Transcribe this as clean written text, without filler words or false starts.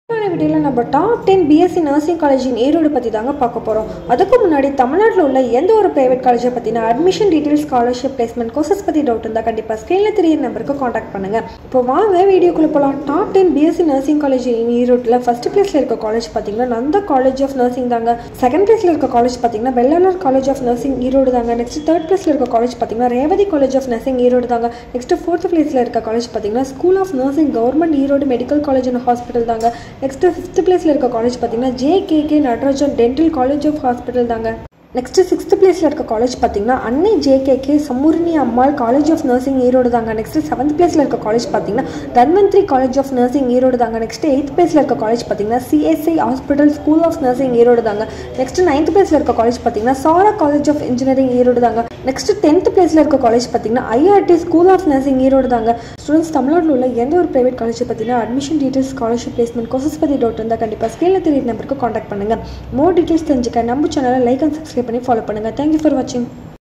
வீடியோல நம்ம top 10 BSc nursing college இன் ஈரோடு பற்றி தாங்க பார்க்க போகிறோம். அதுக்கு முன்னாடி தமிழ்நாட்டில் உள்ள எந்த ஒரு பிரைவேட் காலேஜை பற்றின admission details, scholarship, placement, courses பற்றி டவுட் இருந்தால் கண்டிப்பாக ஸ்க்ரீனில் தெரிய நம்பருக்கு காண்டாக்ட் பண்ணுங்கள். இப்போ வாங்க வீடியோக்குள்ளே போகலாம். Top 10 BSc nursing college in ஈரோட்டில் ஃபர்ஸ்ட் பிளேஸில் இருக்க காலேஜ் பார்த்தீங்கன்னா நந்தா காலேஜ் ஆஃப் நர்சிங் தாங்க. செகண்ட் பிளேஸில் இருக்க காலேஜ் பார்த்தீங்கன்னா Vellalur college of nursing Erode தாங்க. நெக்ஸ்ட் தேர்ட் பிளேஸில் இருக்க காலேஜ் பார்த்தீங்கன்னா Revathi college of nursing Erode தாங்க. நெக்ஸ்ட் ஃபோர்த் பிளேஸில் இருக்க காலேஜ் பார்த்தீங்கன்னா school of nursing government Erode medical college and hospital தாங்க. நெக்ஸ்ட் ஃபிஃப்த் பிளேஸில் இருக்க காலேஜ் பார்த்தீங்கன்னா JKK Natarajan dental college of hospital தாங்க. நெக்ஸ்ட் சிக்ஸ்த் பிளேஸில் இருக்க காலேஜ் பார்த்தீங்கன்னா Annai JKK Sampoorani Ammal college of nursing Erode தாங்க. நெக்ஸ்ட் செவன்த் பிளேஸில் இருக்க காலேஜ் பார்த்தீங்கன்னா Dhanvantari college of nursing Erode தாங்க. நெக்ஸ்ட் எயித் பிளேஸில் இருக்க காலேஜ் பார்த்தீங்கன்னா CSI hospital school of nursing Erode தாங்க. நெக்ஸ்ட் நைன்த் பிளேஸில் இருக்க காலேஜ் பார்த்தீங்கன்னா Sara college of engineering Erode தாங்க. நெக்ஸ்ட் 10th பிளேஸில் இருக்க காலேஜ் பார்த்தீங்கன்னா IRT school of nursing Erode தாங்க. ஸ்டூடெண்ட்ஸ் தமிழ்நாட்டில் உள்ள எந்த ஒரு பிரைவேட் காலேஜை பற்றினா admission details, scholarship, placement, courses பற்றி டவுட் இருந்தால் கண்டிப்பாக ஸ்க்ரீனில் தெரிய நம்பருக்கு காண்டாக்ட் பண்ணுங்கள். மோர் டீட்டெயில்ஸ் தெரிஞ்சுக்க நம்ம சேனலை லைக் அண்ட் சப்ஸ்கிரைப் பண்ணி ஃபாலோ பண்ணுங்கள். Thank you for watching.